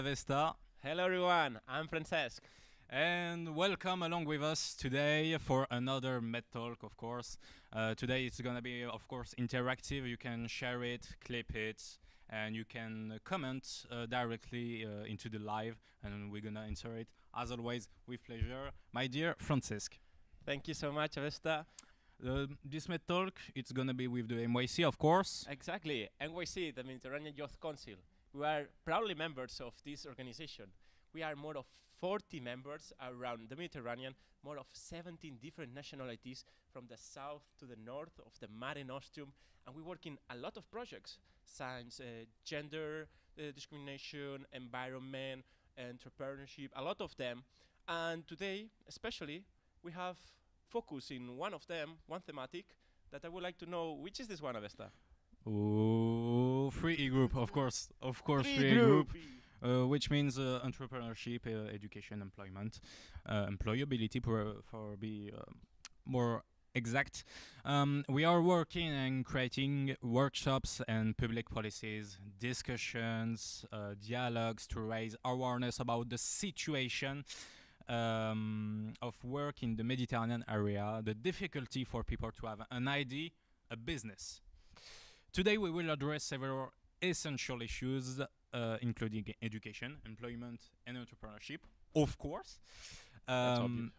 Avesta. Hello everyone, I'm Francesc. And welcome along with us today for another MedTalk, of course. Today it's going to be, of course, interactive. You can share it, clip it, and you can comment directly into the live, and we're going to answer it, as always, with pleasure. My dear Francesc. Thank you so much, Avesta. This MedTalk, it's going to be with the MYC, of course. Exactly, MYC, the Mediterranean Youth Council. We are proudly members of this organization. We are more of 40 members around the Mediterranean, more of 17 different nationalities from the south to the north of the Mare Nostrum, and we work in a lot of projects, science, gender discrimination, environment, entrepreneurship, a lot of them. And today, especially, we have focus in one of them, one thematic, that I would like to know, which is this one, Avesta? Oh, free e-group, of course, free e-group. Which means entrepreneurship, education, employment, employability for be more exact. We are working and creating workshops and public policies, discussions, dialogues to raise awareness about the situation of work in the Mediterranean area, the difficulty for people to have an idea, a business. Today we will address several essential issues including education, employment, and entrepreneurship, of course. That's obvious.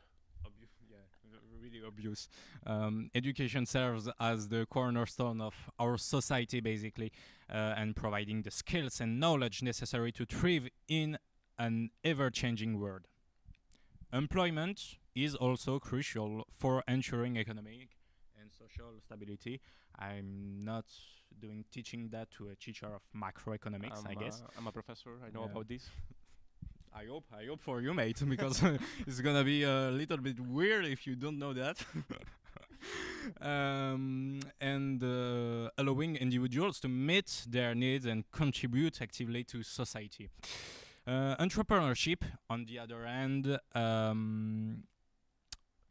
Really obvious. Education serves as the cornerstone of our society, basically, and providing the skills and knowledge necessary to thrive in an ever-changing world. Employment is also crucial for ensuring economic and social stability. I'm not doing teaching that to a teacher of macroeconomics, I guess. I'm a professor, I know about this. I hope for you, mate, because it's gonna be a little bit weird if you don't know that. And allowing individuals to meet their needs and contribute actively to society. Entrepreneurship, on the other hand,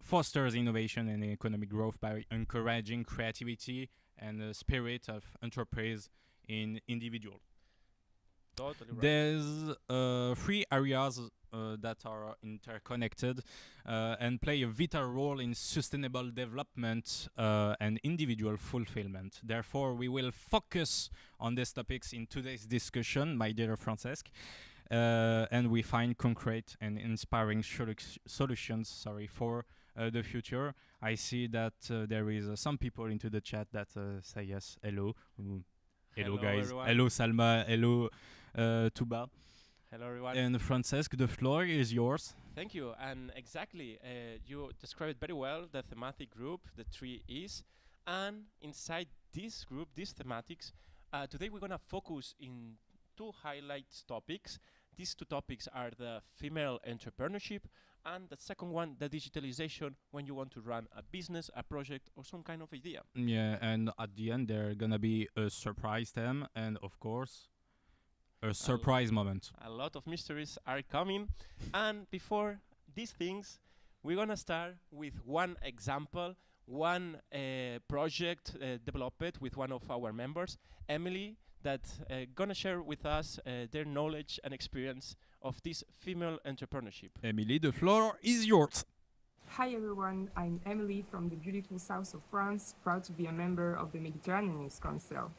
fosters innovation and economic growth by encouraging creativity and the spirit of enterprise in individual. Totally right. There's three areas that are interconnected and play a vital role in sustainable development and individual fulfillment. Therefore, we will focus on these topics in today's discussion, my dear Francesc, and we find concrete and inspiring solutions for the future. I see that there is some people into the chat that say yes, hello. Hello guys, everyone. Hello Salma, hello Tuba. Hello everyone. And Francesc, the floor is yours. Thank you, and exactly, you described very well the thematic group, the 3 E's, and inside this group, these thematics, today we're gonna focus in 2 highlight topics. These 2 topics are the female entrepreneurship, and the second one, the digitalization when you want to run a business, a project, or some kind of idea. Yeah, and at the end there gonna be a surprise theme, and of course, a surprise moment. A lot of mysteries are coming, and before these things, we're gonna start with one example, one project developed with one of our members, Emily, that gonna share with us their knowledge and experience of this female entrepreneurship. Emily, the floor is yours. Hi everyone, I'm Emily from the beautiful south of France, proud to be a member of the Mediterranean Youth Council.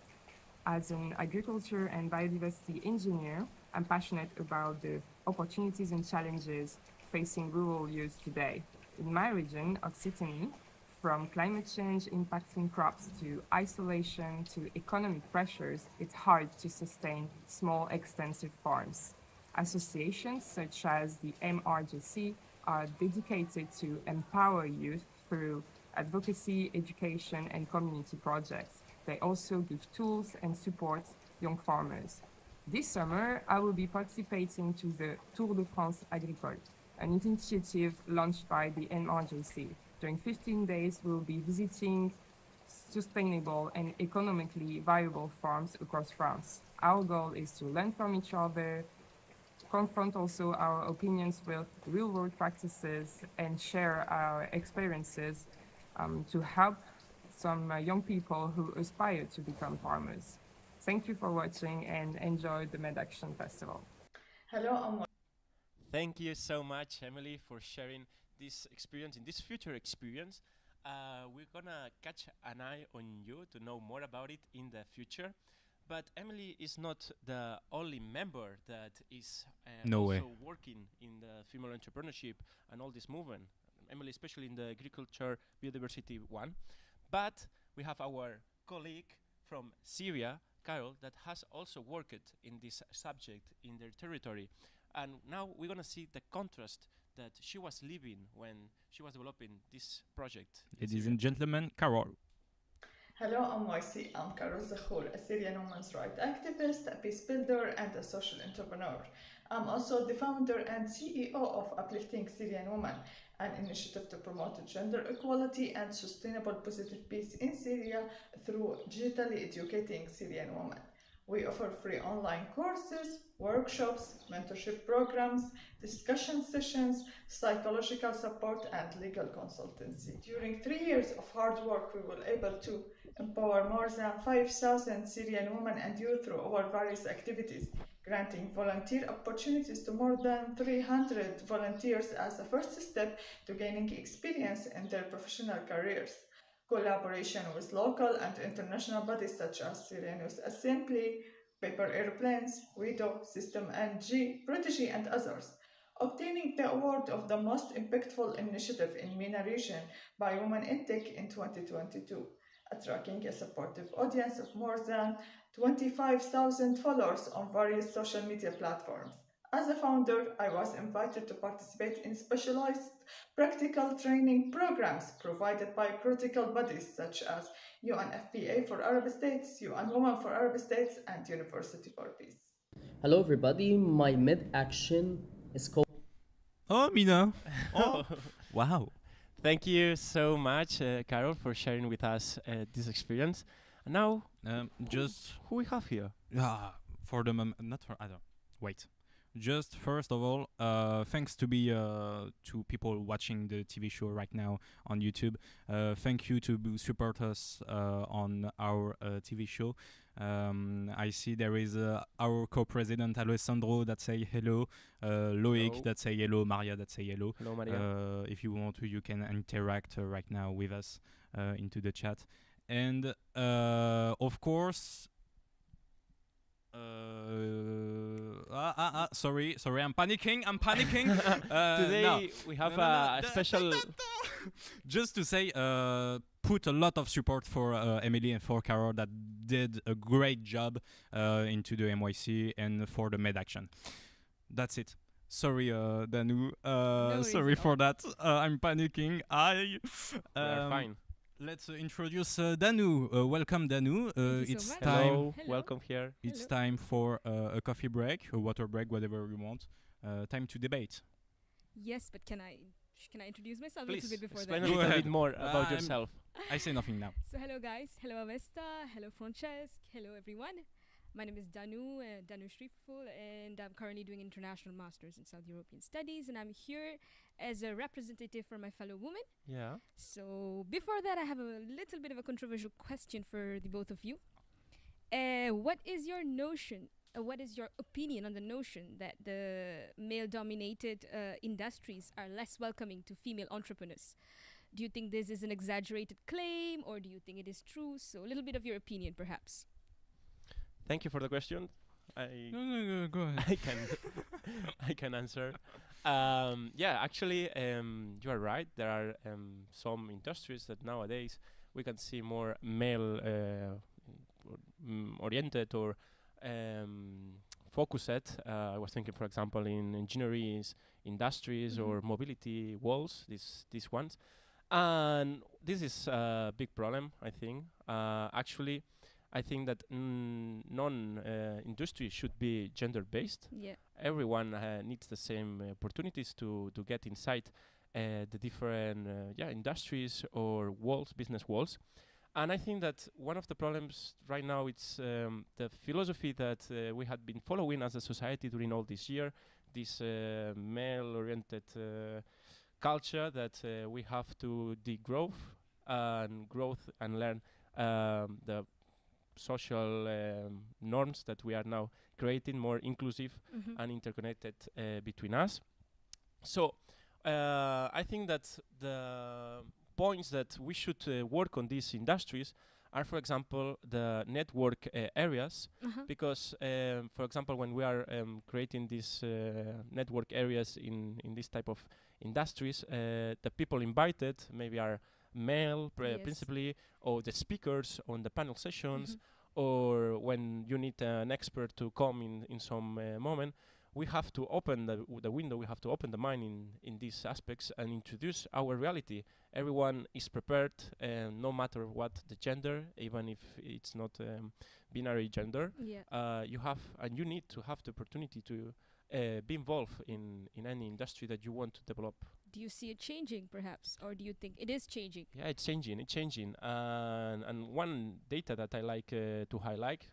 As an agriculture and biodiversity engineer, I'm passionate about the opportunities and challenges facing rural youth today. In my region, Occitanie, from climate change impacting crops to isolation to economic pressures, it's hard to sustain small, extensive farms. Associations such as the MRJC are dedicated to empower youth through advocacy, education, and community projects. They also give tools and support young farmers. This summer, I will be participating to the Tour de France Agricole, an initiative launched by the MRJC. During 15 days, we'll be visiting sustainable and economically viable farms across France. Our goal is to learn from each other, confront also our opinions with real-world practices, and share our experiences to help some young people who aspire to become farmers. Thank you for watching and enjoy the MedAction Festival. Hello, I'm Thank you so much, Emily, for sharing this experience, in this future experience. We're gonna catch an eye on you to know more about it in the future. But Emily is not the only member that is No way. also working in the female entrepreneurship and all this movement. Emily, especially in the agriculture biodiversity one. But we have our colleague from Syria, Carol, that has also worked in this subject in their territory. And now we're going to see the contrast that she was living when she was developing this project. Ladies and gentlemen, Carol. Hello, I'm YC. I'm Carol Zahour, a Syrian women's rights activist, a peace builder, and a social entrepreneur. I'm also the founder and CEO of Uplifting Syrian Women, an initiative to promote gender equality and sustainable positive peace in Syria through digitally educating Syrian women. We offer free online courses, workshops, mentorship programs, discussion sessions, psychological support, and legal consultancy. During 3 years of hard work, we were able to empower more than 5,000 Syrian women and youth through our various activities, granting volunteer opportunities to more than 300 volunteers as a first step to gaining experience in their professional careers. Collaboration with local and international bodies such as Ciudadanos Assembly, Paper Airplanes, WIDO, System NG, Prodigy, and others. Obtaining the award of the most impactful initiative in MENA region by Women in Tech in 2022, attracting a supportive audience of more than 25,000 followers on various social media platforms. As a founder, I was invited to participate in specialized practical training programs provided by critical bodies such as UNFPA for Arab States, UN Women for Arab States, and University for Peace. Hello, everybody. My mid action is called. Oh, Mina. Oh, wow. Thank you so much, Carol, for sharing with us this experience. And now, Just who we have here? for the not for other. Wait. Just first of all, thanks to people watching the TV show right now on YouTube. Thank you to support us on our TV show. I see there is our co-president Alessandro that say hello, Loic Hello. that say hello, Maria that say hello. Hello, Maria. If you want to, you can interact right now with us into the chat. And of course, sorry, I'm panicking. Today no. we have No, a special. Just to say, put a lot of support for Emily and for Carol that did a great job into the MYC and for the med action. That's it. Sorry, Danu. Sorry for that. I'm panicking. We are fine. Let's introduce Danu. Welcome, Danu. Thank you It's so much. time. Hello. Hello. Welcome here. It's Hello. time for a coffee break, a water break, whatever you want. Time to debate. Yes, but can I introduce myself a Please little bit before explain that? a Go little ahead. bit more about I'm- yourself. I say nothing now. So hello guys, hello Avesta, hello Francesc, hello everyone. My name is Danu Shriful, and I'm currently doing international masters in South European studies, and I'm here as a representative for my fellow women. Yeah. So before that, I have a little bit of a controversial question for the both of you. What is your notion? What is your opinion on the notion that the male-dominated industries are less welcoming to female entrepreneurs? Do you think this is an exaggerated claim, or do you think it is true? So a little bit of your opinion, perhaps. Thank you for the question. No, go ahead. I can answer. Yeah, actually, you are right. There are some industries that nowadays we can see more male oriented or focused. I was thinking, for example, in engineering industries or mobility walls. These ones, and this is a big problem, I think. Actually, I think that non-industry should be gender-based. Yeah. Everyone needs the same opportunities to get inside the different industries or walls, business walls. And I think that one of the problems right now it's the philosophy that we had been following as a society during all this year, this male-oriented culture that we have to degrowth and growth and learn the social norms that we are now creating, more inclusive and interconnected between us. So I think that the points that we should work on these industries are, for example, the network areas, because, for example, when we are creating these network areas in this type of industries, the people invited maybe are male principally, or the speakers on the panel sessions, or when you need an expert to come in some moment, we have to open the window, we have to open the mind in these aspects and introduce our reality. Everyone is prepared, no matter what the gender, even if it's not binary gender. You have and you need to have the opportunity to be involved in any industry that you want to develop. Do you see it changing, perhaps, or do you think it is changing? Yeah, it's changing. It's changing. And one data that I like to highlight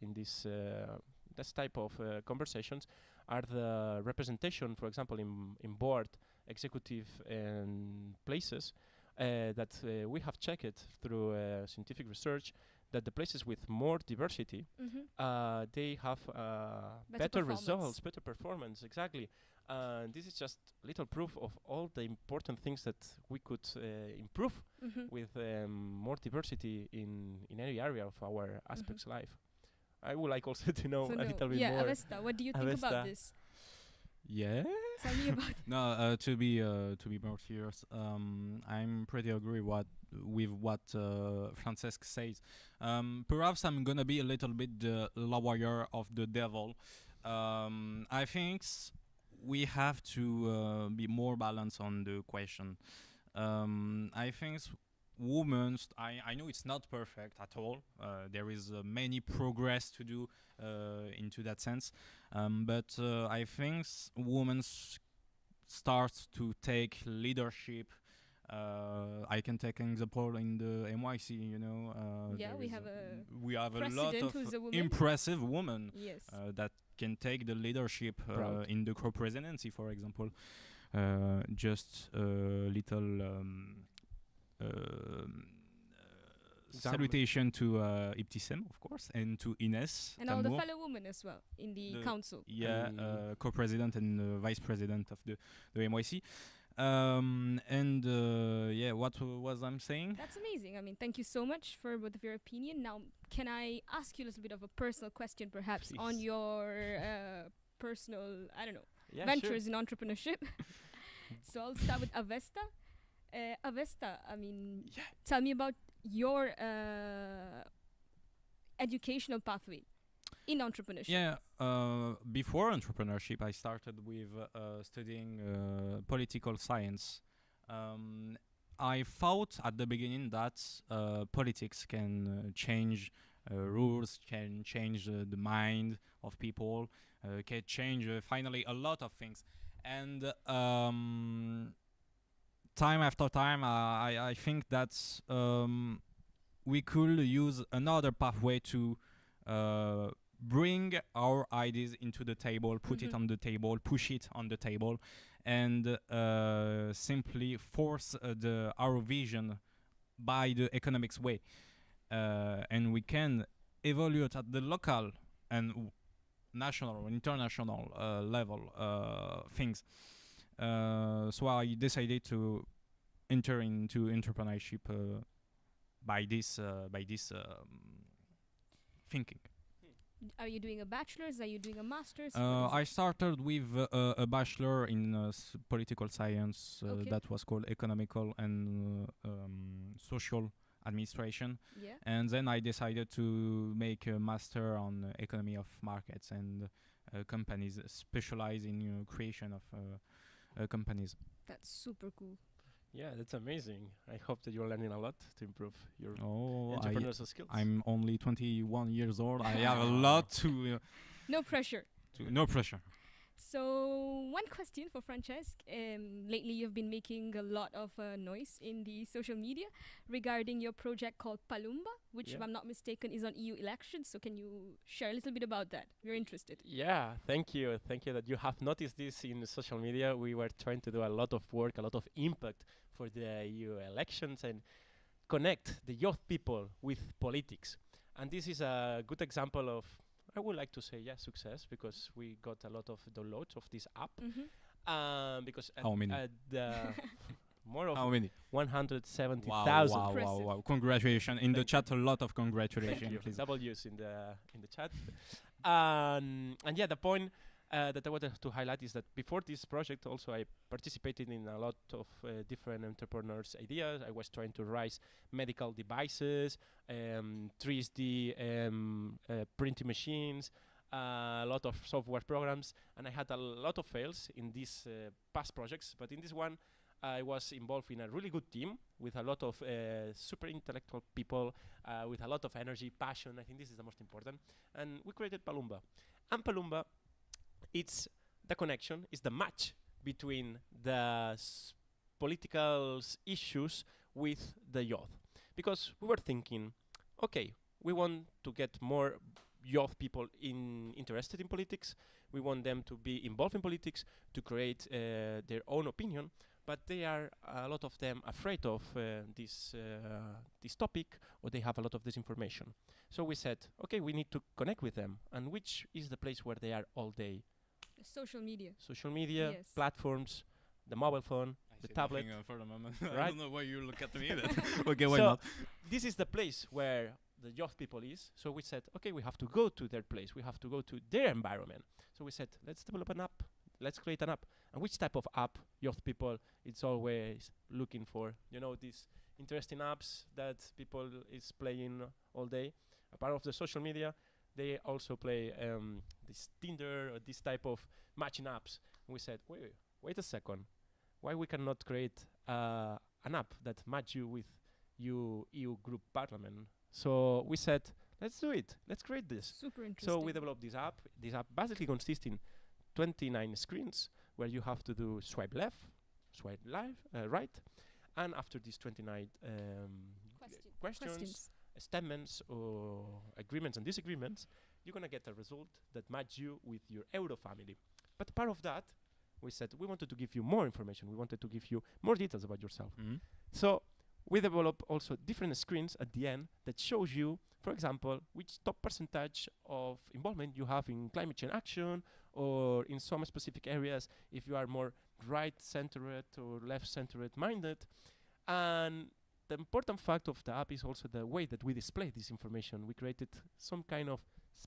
in this type of conversations are the representation, for example, in board, executive, and places that we have checked through scientific research, that the places with more diversity, they have better results, better performance, exactly. This is just little proof of all the important things that we could improve with more diversity in any area of our aspects life. I would like also to know a little bit more. Avesta, what do you think about this? Yeah. Tell me about it. No, to be more serious, I'm pretty agree with what Francesc says. Perhaps I'm gonna be a little bit the lawyer of the devil. I think we have to be more balanced on the question. I think women, I know it's not perfect at all. There is many progress to do into that sense. But I think women start to take leadership. I can take an example in the NYC, you know. We have a lot of impressive women that can take the leadership in the co-presidency, for example. Just a little salutation to Ibtisem, of course, and to Ines. And all the fellow women as well in the council. Yeah, co-president and vice president of the NYC. Yeah, what was I'm saying? That's amazing. I mean, thank you so much for both of your opinion. Now, can I ask you a little bit of a personal question, perhaps, on your personal, I don't know, ventures in entrepreneurship? So I'll start with Avesta. Avesta, I mean, tell me about your educational pathway in entrepreneurship. Yeah, before entrepreneurship, I started with studying political science. I thought at the beginning that politics can change rules, can change the mind of people, can change finally a lot of things. And time after time, I think that we could use another pathway to bring our ideas into the table, put it on the table, push it on the table, and simply force our vision by the economics way. And we can evaluate at the local and national or international level things. So I decided to enter into entrepreneurship by this thinking. Are you doing a bachelor's? Are you doing a master's? I started with a bachelor in political science that was called economical and social administration. And then I decided to make a master on economy of markets and companies, specialize in creation of companies. That's super cool. Yeah, that's amazing. I hope that you're learning a lot to improve your entrepreneurial skills. I'm only 21 years old. I have a lot to... no pressure. No pressure. So, one question for Francesc. Lately, you've been making a lot of noise in the social media regarding your project called Palumba, which, if I'm not mistaken, is on EU elections. So, can you share a little bit about that? We're interested. Yeah, thank you. Thank you that you have noticed this in social media. We were trying to do a lot of work, a lot of impact for the EU elections and connect the youth people with politics. And this is a good example of, I would like to say, success, because we got a lot of downloads of this app. Because How many? more of How many? 170,000. Wow. Congratulations. In the chat, a lot of congratulations. Thank you. Please. Double use in the chat. And yeah, the point that I wanted to highlight is that before this project, also I participated in a lot of different entrepreneurs' ideas. I was trying to raise medical devices, 3D printing machines, a lot of software programs, and I had a lot of fails in these past projects. But in this one, I was involved in a really good team with a lot of super intellectual people, with a lot of energy, passion. I think this is the most important. And we created Palumba. And Palumba, it's the connection, it's the match between the political issues with the youth. Because we were thinking, okay, we want to get more youth people interested in politics. We want them to be involved in politics, to create their own opinion. But they are, a lot of them, afraid of this topic, or they have a lot of disinformation. So we said, okay, we need to connect with them. And which is the place where they are all day? Social media. Social media, Yes. platforms, the mobile phone, the tablet. For the moment. Right? I don't know why you look at me. Okay, why So not? this is the place where the youth people is. So we said, okay, we have to go to their place. We have to go to their environment. So we said, let's develop an app. Let's create an app. And which type of app youth people it's always looking for? You know, these interesting apps that people is playing all day. A part of the social media, they also play this Tinder or this type of matching apps. And we said, wait a second. Why we cannot create an app that match you with EU group parliament? So we said, let's do it. Let's create this. Super interesting. So we developed this app. This app basically consists in 29 screens where you have to do swipe left, swipe right, and after these 29 questions, statements, or agreements and disagreements, you're gonna get a result that match you with your Euro family. But part of that, we said we wanted to give you more information. We wanted to give you more details about yourself. So we develop also different screens at the end that shows you, for example, which top percentage of involvement you have in climate change action, or in some specific areas, if you are more right-centered or left-centered minded. And the important fact of the app is also the way that we display this information. We created some kind of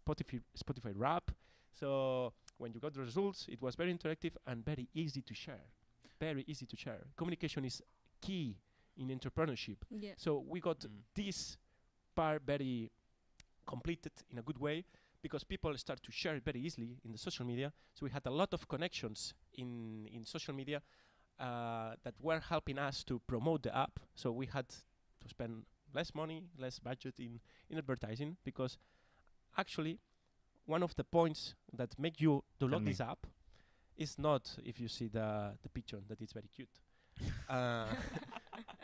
Spotify wrap. So when you got the results, it was very interactive and very easy to share. Very easy to share. Communication is key in entrepreneurship. Yeah. So we got this part very completed in a good way, because people start to share very easily in the social media. So we had a lot of connections in social media that were helping us to promote the app. So we had to spend less money, less budget in advertising, because actually one of the points that make you download this app is not if you see the picture that it's very cute.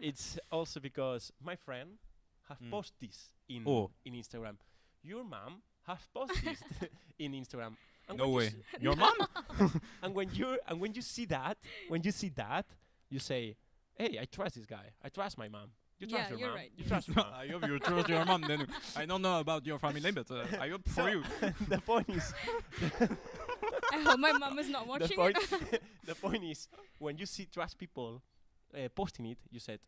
It's also because my friend have posted this in Instagram. Your mom has posted this in Instagram. And No when you way. s- Your mom? and when you see that, you say, "Hey, I trust this guy. I trust my mom." You trust your you're mom. right, You yes. trust your mom. I hope you trust your mom. Then I don't know about your family, but I hope for you. The point is, I hope my mom is not watching it. the point is, when you see trust people posting it, you said,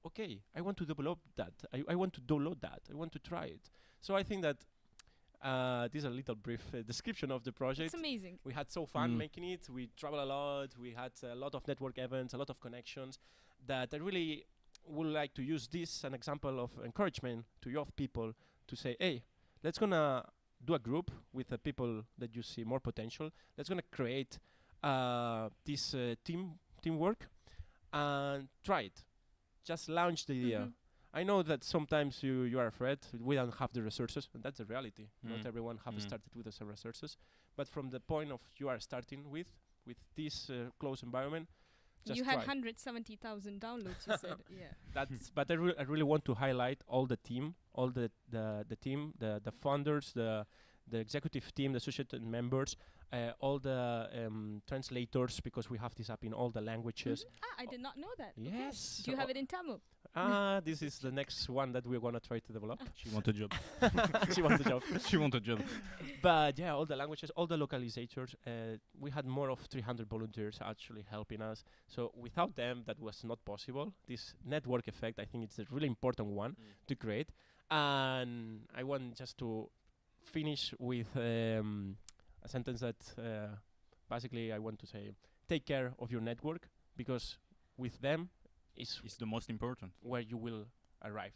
"Okay, I want to develop that. I want to download that. I want to try it." So I think that this is a little brief description of the project. It's amazing. We had so fun making it. We travel a lot. We had a lot of network events, a lot of connections. That I really would like to use this an example of encouragement to youth people to say, "Hey, let's gonna do a group with the people that you see more potential. Let's gonna create this teamwork and try it. Just launch the idea." I know that sometimes you are afraid. We don't have the resources, and that's the reality. Not everyone have started with the resources. But from the point of you are starting with this close environment, just You had try. 170,000 downloads, you said. Yeah. That's but I really want to highlight all the team, all the team, the founders, the the executive team, the associated members, all the translators, because we have this app in all the languages. I did not know that. Yes. Okay. Do you have it in Tamil? This is the next one that we're gonna try to develop. She wants a job. She wants a job. She wants a job. But yeah, all the languages, all the localizators. We had more of 300 volunteers actually helping us. So without them, that was not possible. This network effect, I think it's a really important one to create. And I want just to finish with a sentence that basically I want to say, take care of your network, because with them is It's the most important. where you will arrive.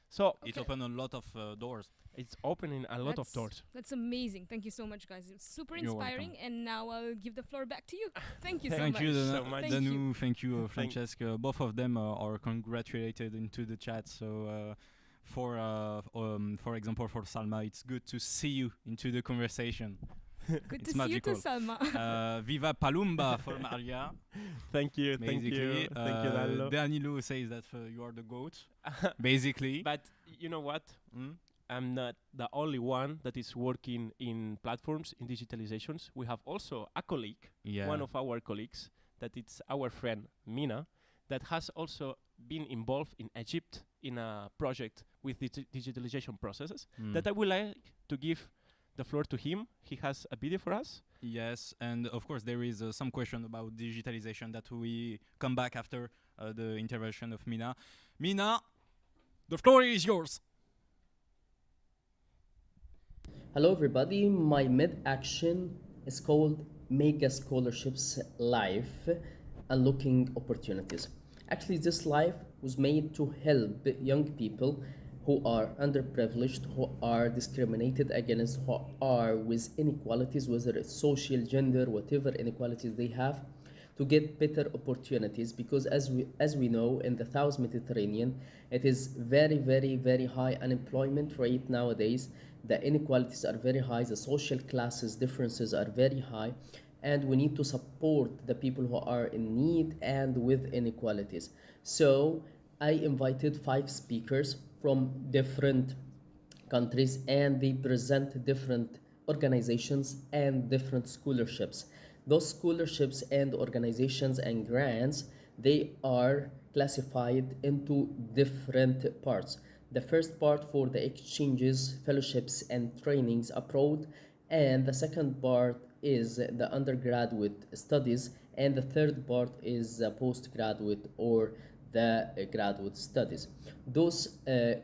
So It opened a lot of doors. it's opening a lot of doors. That's amazing. Thank you so much, guys. It's super You're inspiring. And now I'll give the floor back to you. Thank you so Thank much. You, so much. Thank you. Danu. Thank you, Thank- Francesca. Both of them are congratulated into the chat. So, for example, for Salma, it's good to see you into the conversation. Good It's to see you too, magical. Salma. Viva Palumba for Maria. Thank you, thank Basically, you, Danilo. Danilo says that you are the goat. Basically. But you know what? Mm? I'm not the only one that is working in platforms, in digitalizations. We have also a colleague, Yeah. one of our colleagues, that it's our friend Mina, that has also been involved in Egypt in a project with digitalization processes. Mm. That I would like to give the floor to him. He has a video for us. Yes, and of course there is some question about digitalization that we come back after the intervention of Mina. Mina, the floor is yours. Hello everybody, my mid-action is called Mega Scholarships Life, Unlocking Opportunities. Actually, this life was made to help young people who are underprivileged, who are discriminated against, who are with inequalities, whether it's social, gender, whatever inequalities they have, to get better opportunities. Because as we know, in the South Mediterranean, it is very, very, very high unemployment rate nowadays. The inequalities are very high, the social classes differences are very high, and we need to support the people who are in need and with inequalities. So I invited 5 speakers from different countries, and they present different organizations and different scholarships. Those scholarships and organizations and grants, they are classified into different parts. The first part for the exchanges, fellowships, and trainings abroad, and the second part is the undergraduate studies, and the third part is the postgraduate or the graduate studies. Those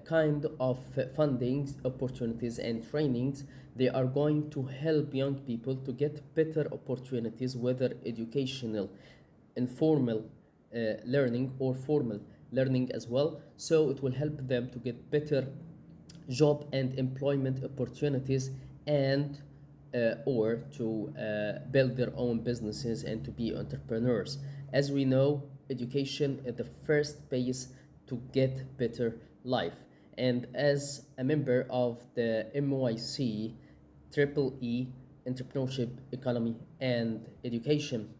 kind of funding opportunities and trainings, they are going to help young people to get better opportunities, whether educational, informal learning, or formal learning as well. So it will help them to get better job and employment opportunities, and or to build their own businesses and to be entrepreneurs. As we know, education is the first base to get better life. And as a member of the MYC Triple E Entrepreneurship, Economy and Education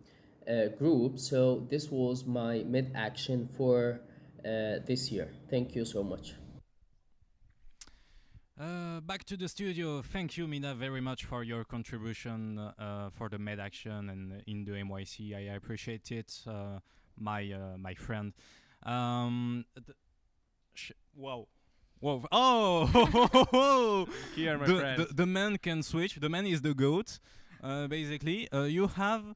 group, so this was my mid-action for this year. Thank you so much. Back to the studio. Thank you, Mina, very much for your contribution for the med action and in the MYC. I appreciate it, my friend. Wow. Whoa. Oh! Here, my the, friend. the man can switch. The man is the goat. Basically, you have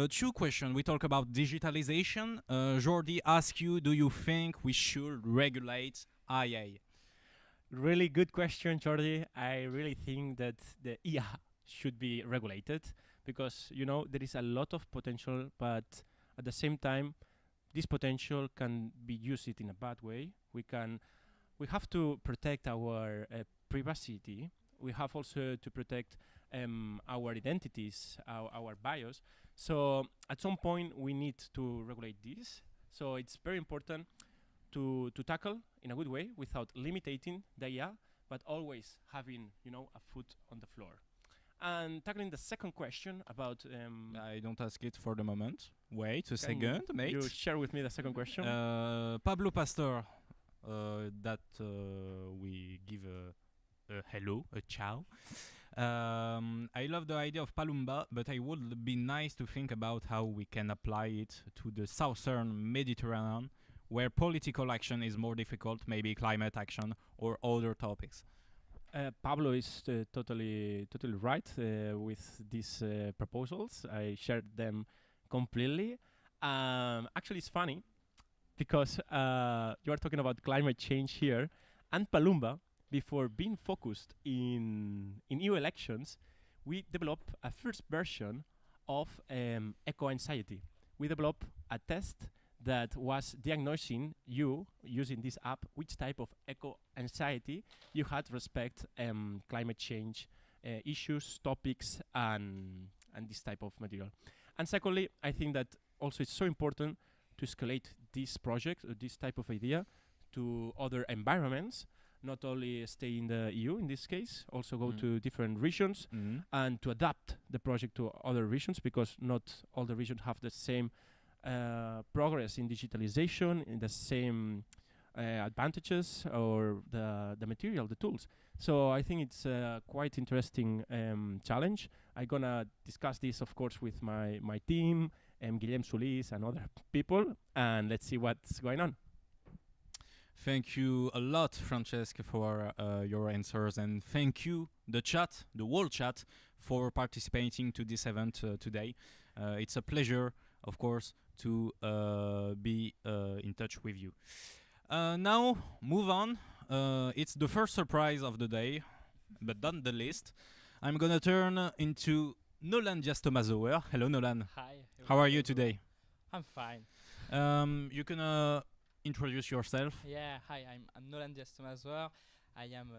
2 questions. We talk about digitalization. Jordi asks you, do you think we should regulate IA? Really good question, Jordi. I really think that the IA should be regulated because, you know, there is a lot of potential, but at the same time, this potential can be used in a bad way. We have to protect our privacy. We have also to protect our identities, our bios. So at some point, we need to regulate this. So it's very important to tackle in a good way without limiting the IA, but always having, you know, a foot on the floor. And tackling the second question about... I don't ask it for the moment. Wait a can second, mate. you share with me the second question? Pablo Pastor, that we give a hello, a ciao. I love the idea of Palumba, but I would be nice to think about how we can apply it to the southern Mediterranean, where political action is more difficult, maybe climate action or other topics. Pablo is totally right with these proposals. I shared them completely. Actually, it's funny because you are talking about climate change here, and Palumba, before being focused in EU elections, we developed a first version of eco-anxiety. We developed a test that was diagnosing you using this app which type of eco-anxiety you had respect climate change issues, topics, and this type of material. And secondly, I think that also it's so important to escalate this project, this type of idea, to other environments, not only stay in the EU in this case, also go to different regions and to adapt the project to other regions, because not all the regions have the same progress in digitalization, in the same advantages or the material, the tools. So I think it's a quite interesting challenge. I'm gonna discuss this, of course, with my team, Guillem Solis and other people, and let's see what's going on. Thank you a lot, Francesc, for your answers, and thank you, the whole chat, for participating to this event today. It's a pleasure, of course, to be in touch with you. Now, move on. It's the first surprise of the day, but not the least. I'm gonna turn into Nolan Diaz-Tomazower. Hello, Nolan. Hi. How are you today? I'm fine. You can introduce yourself. Yeah, hi, I'm Nolan Diaz-Tomazower. I am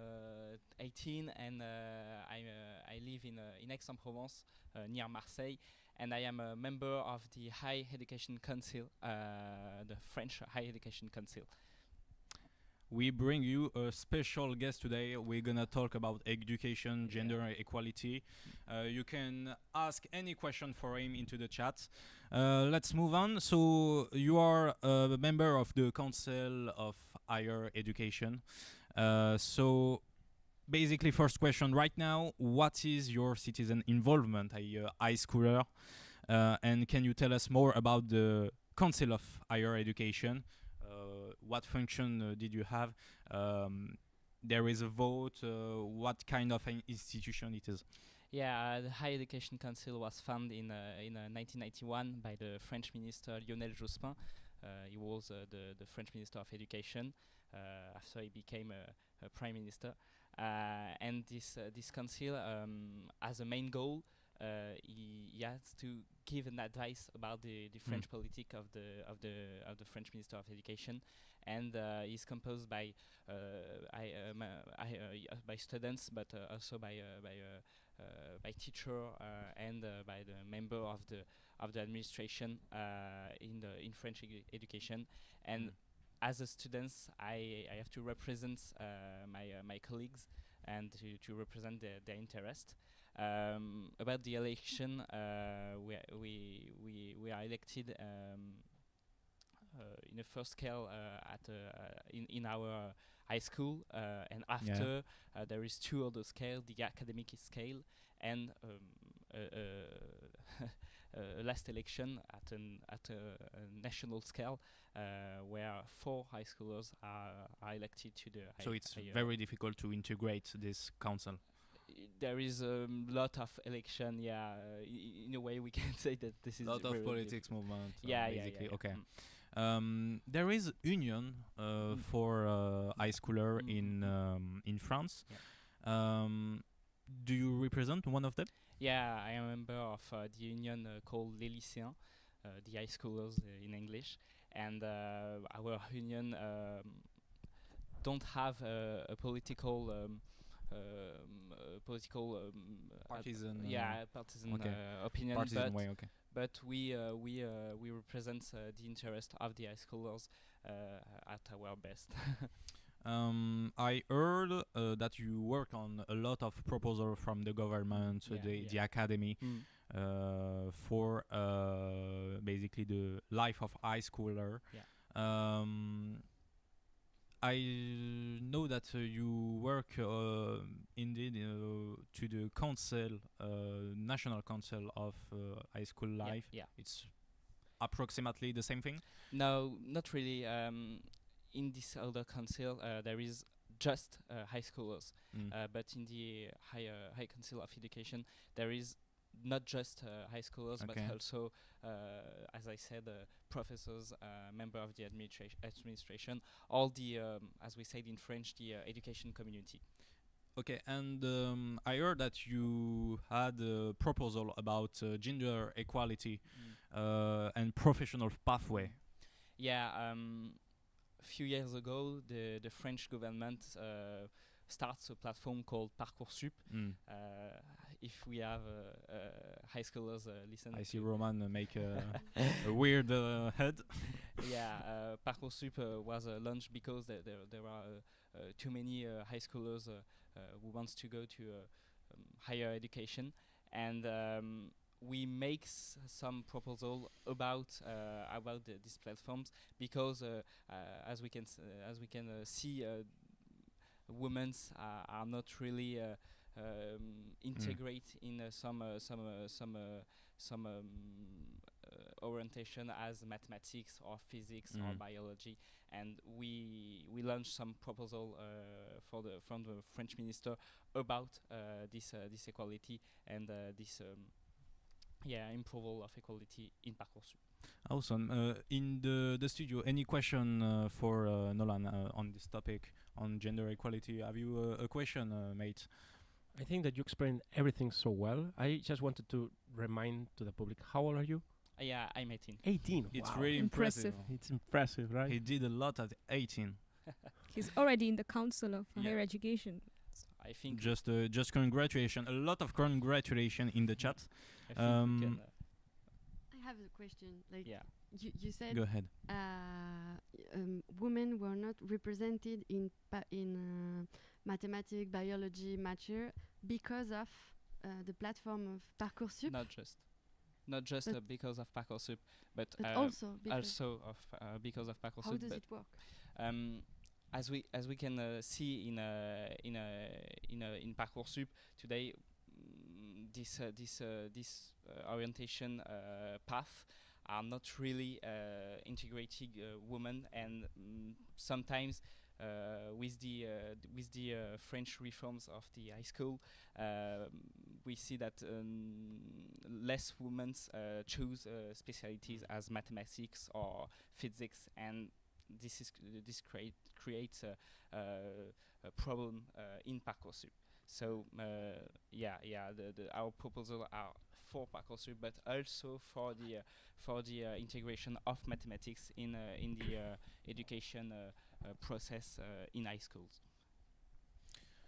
18 and I live in Aix-en-Provence, near Marseille, and I am a member of the Higher Education Council, the French Higher Education Council. We bring you a special guest today. We're gonna talk about education, gender equality. You can ask any question for him into the chat. Let's move on. So you are a member of the Council of Higher Education. So basically, first question right now, what is your citizen involvement, high schooler? And can you tell us more about the Council of Higher Education? What function did you have? There is a vote. What kind of an institution it is? Yeah, the Higher Education Council was founded in 1991 by the French minister Lionel Jospin. He was the French Minister of Education after he became a prime minister. And this council has a main goal. He has to give an advice about the French politic of the French Minister of Education, and is composed by students, but also by teacher and by the member of the administration in French education. And as a student, I have to represent my colleagues and to represent their interest. About the election, we are elected in a first scale in our high school, and after there is two other scales: the academic scale and last election at a national scale, where 4 high schoolers are elected to the. So it's very difficult to integrate this council. There is a lot of election, in a way we can say that this is a lot of politics movement. Basically. Yeah. Okay. There is union for high schooler in France. Yeah. Do you represent one of them? Yeah, I am a member of the union called Les Lycéens, the high schoolers in English, and our union don't have a political partisan partisan okay. opinion, partisan way, okay. But we represent the interest of the high schoolers at our best. I heard that you work on a lot of proposals from the government, the academy, for basically the life of high schooler. Yeah. I know that you work indeed to the council, national council of high school life. Yeah. It's approximately the same thing. No, not really. In this other council, there is just high schoolers, but in the high council of education, there is not just high schoolers, but also, as I said, professors, member of the administration, all the, as we said in French, the education community. Okay, and I heard that you had a proposal about gender equality and professional pathway. Yeah, a few years ago, the French government starts a platform called Parcoursup. If we have high schoolers listen. I see Roman make a weird head. Yeah, Parcoursup was launched because there are too many high schoolers who wants to go to higher education, and we make some proposal about these platforms because as we can see, women are not really integrate in some orientation as mathematics or physics or biology, and we launched some proposal from the French minister about this equality and this improval of equality in Parcoursup. Awesome. In the studio, any question for Nolan on this topic on gender equality? Have you a question, mate? I think that you explained everything so well. I just wanted to remind to the public, how old are you? Yeah, I'm 18. 18. It's wow. really impressive. It's impressive, right? He did a lot at 18. He's already in the council of higher education. I think just congratulations. A lot of congratulations in the chat. I think we can, I have a question. Like yeah. you said, Go ahead. Women were not represented in mathematics, biology, mature because of the platform of Parcoursup. Not just because of Parcoursup, but also of because of Parcoursup. How does it work? As we can see in Parcoursup today, this orientation path are not really integrating women, and sometimes with the French reforms of the high school, we see that less women choose specialties as mathematics or physics, and this creates a problem in Parcoursup. So our proposal are for Parcoursup, but also for the integration of mathematics in the education process in high schools.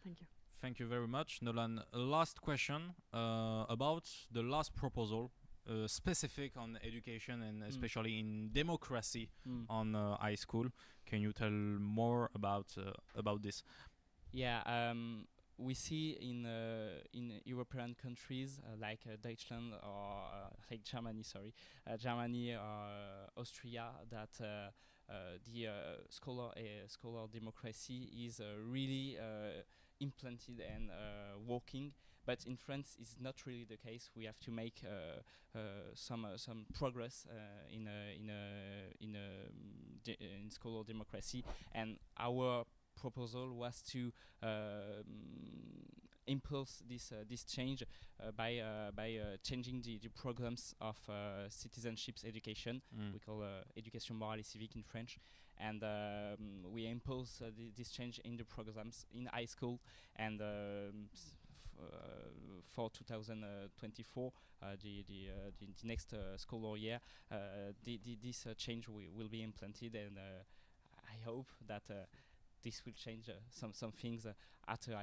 Thank you. Thank you very much, Nolan. Last question about the last proposal, specific on education and especially in democracy on high school. Can you tell more about this? Yeah. We see in European countries like Deutschland or like Germany or Austria, that the scholar democracy is really implanted and working. But in France, it's not really the case. We have to make some progress in scholar democracy, and our proposal was to impulse this change by changing the programs of citizenship education. We call éducation morale et civique in French, and we impulse this change in the programs in high school, and for 2024, the next school year, this change will be implemented, and I hope that this will change some things at the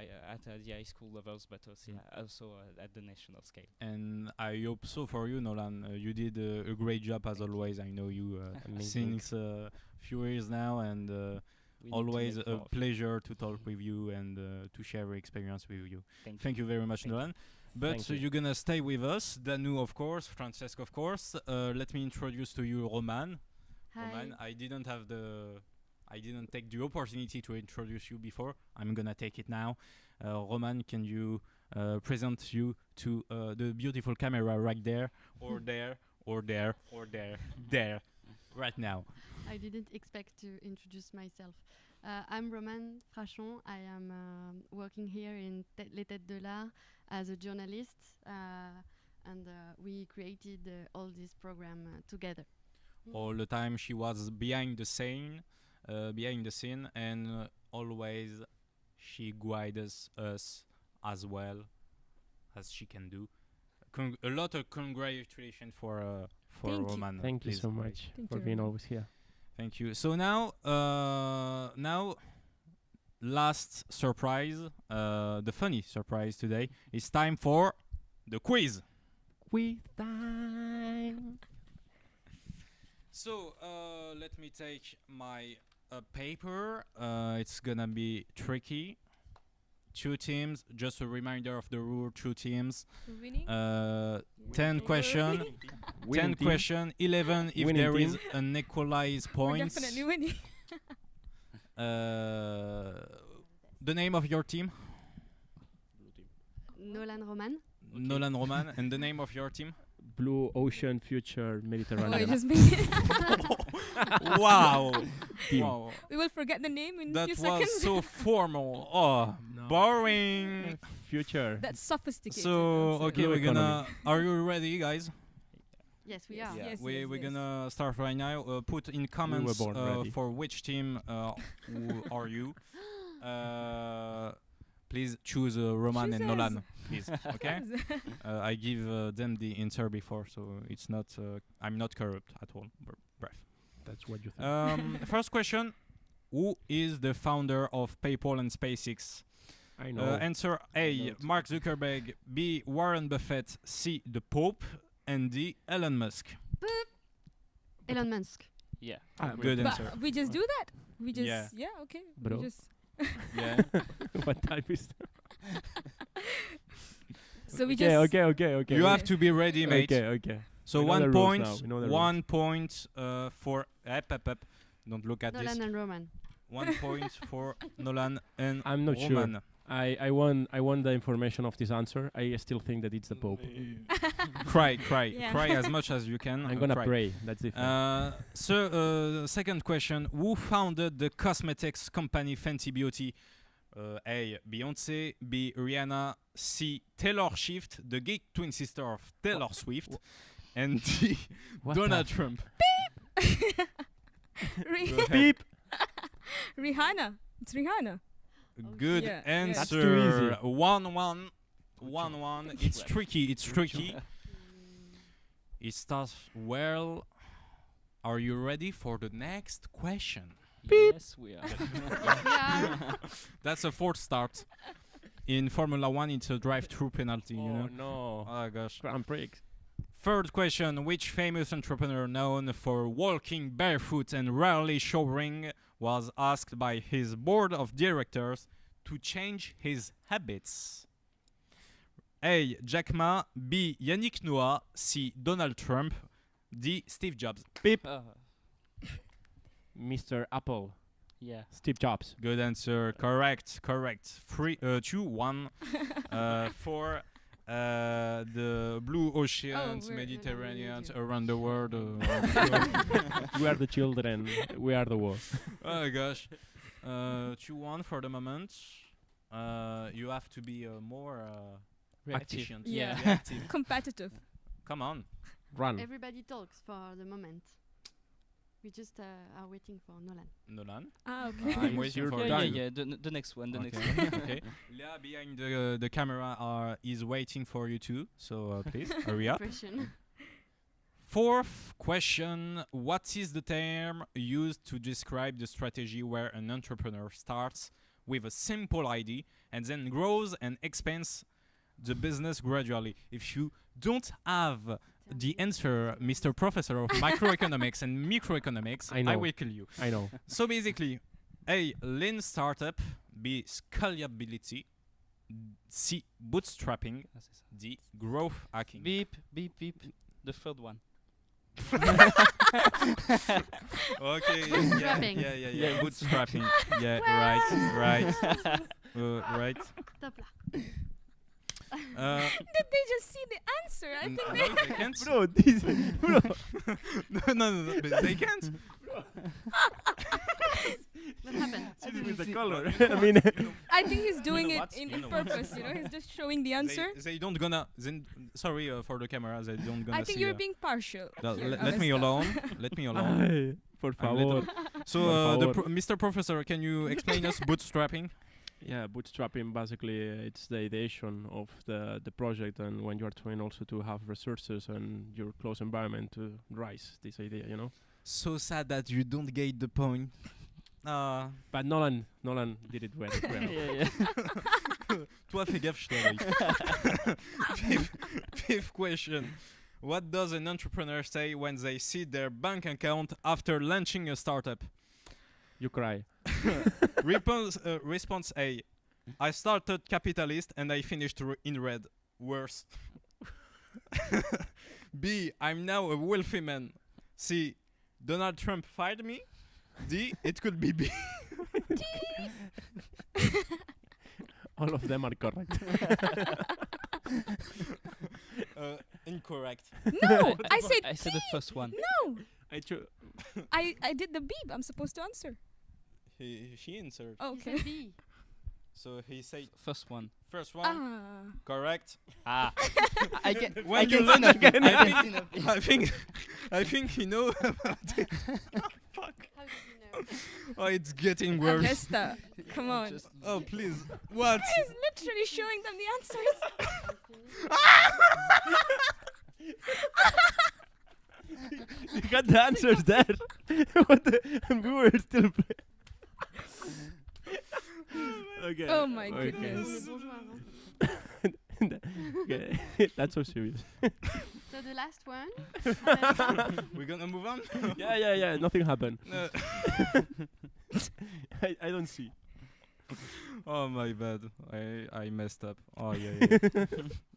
high school levels, but also at the national scale. And I hope so for you, Nolan. You did a great job as always. I know you since a few years now, and always a pleasure to talk with you and to share your experience with you. Thank you very much, Nolan. But you're gonna stay with us. Danu, of course. Francesc, of course. Let me introduce to you Roman. Hi. Roman, I I didn't take the opportunity to introduce you before. I'm gonna take it now. Roman, can you present you to the beautiful camera right there, or there, or there, or there, there, right now? I didn't expect to introduce myself. I'm Roman Frachon. I am working here in Les Têtes de l'Art as a journalist, and we created all this program together. All the time she was behind the scene, and always she guides us as well as she can do. A lot of congratulations for Thank you. Roman. Thank you please. so much Thank for you, being Roman. always here. Thank you. So now, last surprise, the funny surprise today. It's time for the quiz. Quiz time. So let me take my paper. It's gonna be tricky. 2 teams. Just a reminder of the rule: 2 teams. Winning? 10 question. 10 Winning team. question. 11 if Winning there is team. an equalized We're points. definitely winning. The name of your team? Nolan Roman. Nolan Roman. And the name of your team? Blue Ocean Future Oh, Mediterráneo. I just made it. Wow. Team. Wow. We will forget the name in a That few was seconds. so formal. Oh, No. boring. Future. That's sophisticated. So, I'll say. okay, Blue we're gonna. economy. Are you ready, guys? Yes, we Yes, are. Yeah. yes, We're yes. gonna start right now. Put in comments born ready. for which team who are you. Please choose Roman and Chooses. Nolan, please. Okay. I give them the answer before, so it's not. I'm not corrupt at all. Bref. That's what you think. First question: who is the founder of PayPal and SpaceX? I know. Answer I A: know it. Mark Zuckerberg. B: Warren Buffett. C: the Pope. And D: Elon Musk. Elon Musk. Yeah. Good But answer. we just do that. We just Yeah. okay. Bro. We just Yeah. What type is so we okay, just okay. You have to be ready, mate. Okay. So We know the 1 rules point. now, we know the 1 point for. Up. Don't look at Nolan this. and Roman. 1 point for Nolan and I'm not sure. Roman. I want the information of this answer. I still think that it's the Pope. Cry, Yeah. cry as much as you can. I'm gonna cry. pray. That's different. So, second question: who founded the cosmetics company Fenty Beauty? A: Beyoncé. B: Rihanna. C: Taylor Swift, the gay twin sister of Taylor Swift. And D: What Donald the Trump. Rih- Go ahead. Rihanna. It's Rihanna. Good Yeah, answer. That's too easy. 1-1. 1-1. It's tricky. It's tricky. It starts well. Are you ready for the next question? Yes, we are. Yeah. That's a fourth start. In Formula 1, it's a drive-through penalty, you know? no. Oh, gosh. Grand Prix. Third question: which famous entrepreneur known for walking barefoot and rarely showering was asked by his board of directors to change his habits? A: Jack Ma. B: Yannick Noah. C: Donald Trump. D: Steve Jobs. Mr. Apple. Yeah. Steve Jobs. Good answer. Correct. 2-1 for the blue oceans, we're Mediterranean, not around the world. We are the children. We are the world. Oh gosh. 2-1 for the moment. You have to be more Reactive. efficient. Yeah. Reactive. Competitive. Come on. Run. Everybody talks for the moment. We just are waiting for Nolan. Nolan. Okay. I'm waiting for Yeah, Dan. yeah. The next one. The next Okay. one. Okay. Leah behind the camera is waiting for you too. So please hurry up. Question. Fourth question: what is the term used to describe the strategy where an entrepreneur starts with a simple idea and then grows and expands the business gradually? If you don't have the answer, Mr. Professor of Microeconomics and Microeconomics, I know. will kill you. I know. So basically, A: lean startup. B: scalability. C: bootstrapping. D: growth hacking. Beep, beep, beep. The third one. Okay. Bootstrapping. Yeah. Bootstrapping. Yeah. Right. Right. Top là. Did they just see the answer? I think no, they. they can't. Bro, this, bro. no, but they can't. What happened? With the color. But I mean, I think he's doing know it what? in You know purpose. You know, he's just showing the answer. They don't gonna. Sorry for the camera. They don't gonna I think see. you're being partial. here, Let me Augusta. alone. Let me alone. ay, por I'm little- favor. So, Por favor. Mr. Professor, can you explain us bootstrapping? Yeah, bootstrapping basically it's the ideation of the project, and when you are trying also to have resources and your close environment to rise this idea, you know. So sad that you don't get the point. But Nolan did it well. yeah. Toi, fais gaffe, je t'arrive. Fifth question. What does an entrepreneur say when they see their bank account after launching a startup? You cry. Response A. I started capitalist and I finished in red. Worse. B. I'm now a wealthy man. C. Donald Trump fired me. D. It could be B. All of them are correct. Incorrect. No, I said I said the first one. no. I I did the beep. I'm supposed to answer. She answered. You Okay. said B. So he said First one. first one. Ah. Correct. I get. When I you can learn see again, nothing. I think he know about it. How did you know? Oh, it's getting worse. Augusta, come on. Just Oh, please. What? He's literally showing them the answers. You got the answers there. What and we were still playing. Okay. Oh my okay. goodness. Okay. That's so serious. So the last one. We're gonna move on. Yeah. Nothing happened. No. I don't see. Oh my bad. I messed up. Oh yeah.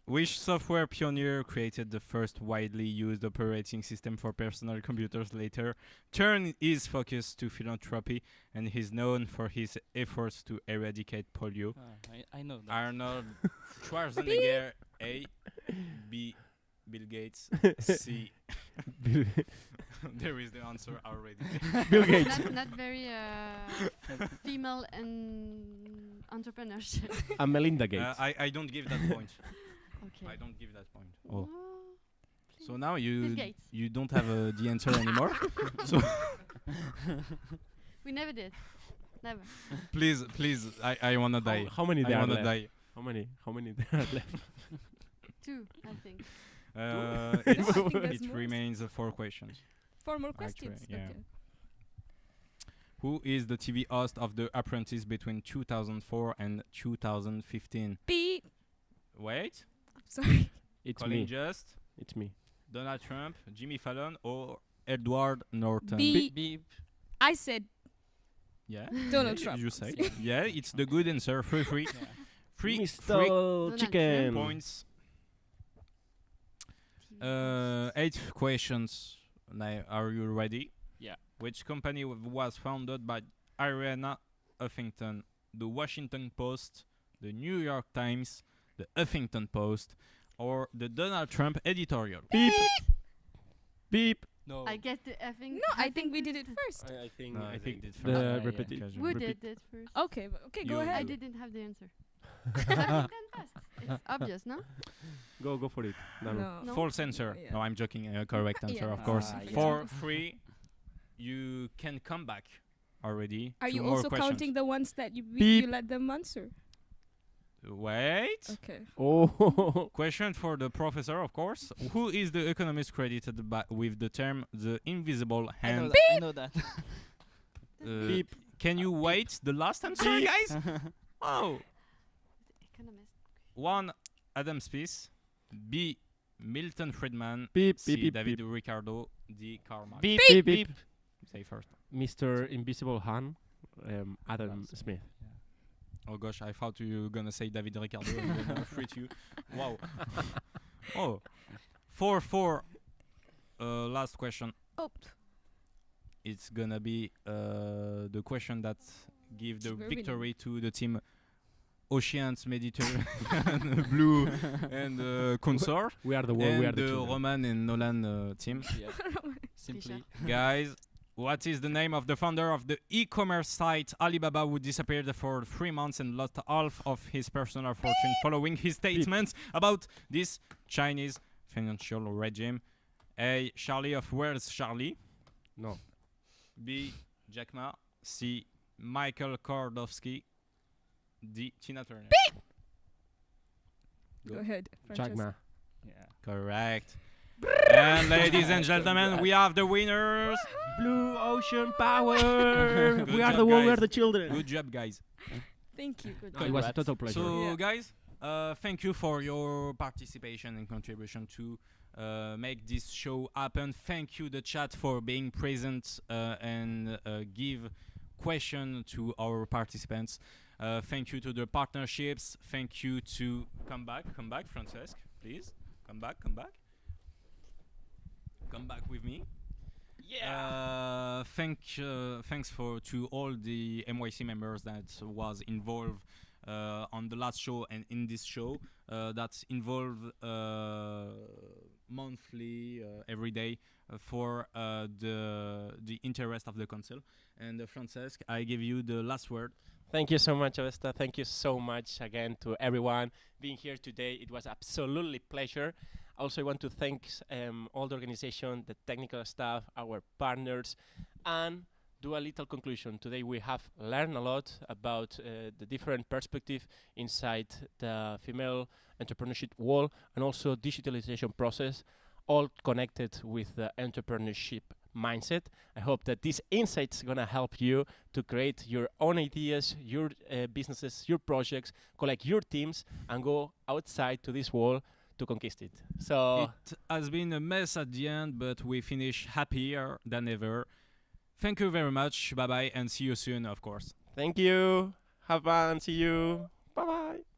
Which software pioneer created the first widely used operating system for personal computers later? Turned his focus to philanthropy and is known for his efforts to eradicate polio. I know that. Arnold Schwarzenegger. A. B. Bill Gates. C. There is the answer already. Bill Gates. Not very female and entrepreneurship. And Melinda Gates. I don't give that point. Okay. I don't give that point. Oh, So now Bill Gates. you don't have the answer anymore. So We never did. Never. please, I wanna die. How many I there are wanna left? die. How many there are left? 2, I think. It's, I think there's it more. remains 4 questions. 4 more Actually, questions. yeah. Okay. Who is the TV host of The Apprentice between 2004 and 2015? Beep. Wait, Sorry. It's Colin me. Just, It's me. Donald Trump, Jimmy Fallon, or Edward Norton? Beep. Beep. I said Yeah. Donald Yeah, Trump. You say? Yeah, it's the good answer. Free. Yeah. Free Mr. Chicken. points. 8 questions. Now, are you ready? Yeah. Which company was founded by Ariana Huffington? The Washington Post, the New York Times, the Huffington Post, or the Donald Trump editorial? Beep. Beep. No. I get the effing. No, I think we did it first. I think No, I they think did the first. Yeah, yeah. repetition. Casual. Who repeat- did it first? Okay, okay, go You ahead. I do. didn't have the answer. Then fast. It's obvious, no? Go for it. No. No. False answer. Yeah. No, I'm joking. Correct answer, Yeah. of course. Ah, yeah. For free, you can come back already. Are 2 you more also questions. counting the ones that you Beep. let them answer? Wait. Okay. Oh. Question for the professor, of course. Who is the economist credited with the term the invisible hand? I know that. Beep. Can you wait the last answer, guys? Oh. Economist. 1. Adam Smith. B. Milton Friedman. Beep. C. Beep. Beep. David Beep. Ricardo. D. Karl Marx. Beep. Beep. Beep. Say first. Mr. Invisible Hand. Adam Smith. Oh gosh, I thought you were gonna say David Ricardo and then treat you. Wow. Oh. 4-4. last question. Oh, It's gonna be the question that give the Very victory to the team Oceans, Mediterranean, Blue, and Consort. We are the world. We are And the the children. Roman and Nolan team. Yeah. Simply. Guys, what is the name of the founder of the e-commerce site Alibaba, who disappeared for 3 months and lost half of his personal fortune following his statements about this Chinese financial regime? A. Charlie of Where's Charlie? No. B. Jack Ma. C. Michael Kordowski. D. Tina Turner. go ahead. Jack Francesco. Ma. Yeah. Correct. And ladies and gentlemen, we have the winners. Blue ocean power. Good We are job, the world. We are guys. the children. Good job, guys. Thank you. Good No, job. it was a Congrats. total pleasure. So, Yeah. guys, thank you for your participation and contribution to make this show happen. Thank you, the chat, for being present and give question to our participants. Thank you to the partnerships. Thank you to come back, Francesc, please. Come back. Come back with me. Yeah. Thanks to all the MYC members that was involved on the last show and in this show. That's involved monthly, every day for the interest of the council. And Francesc, I give you the last word. Thank you so much, Avesta. Thank you so much again to everyone being here today. It was absolutely pleasure. Also, I want to thank all the organization, the technical staff, our partners, and do a little conclusion. Today we have learned a lot about the different perspective inside the female entrepreneurship world and also digitalization process, all connected with the entrepreneurship mindset. I hope that these insights are gonna help you to create your own ideas, your businesses, your projects, collect your teams, and go outside to this world to conquist it. So It has been a mess at the end, but we finish happier than ever. Thank you very much. Bye bye, and see you soon, of course. thank you. Have fun. See you. Bye bye.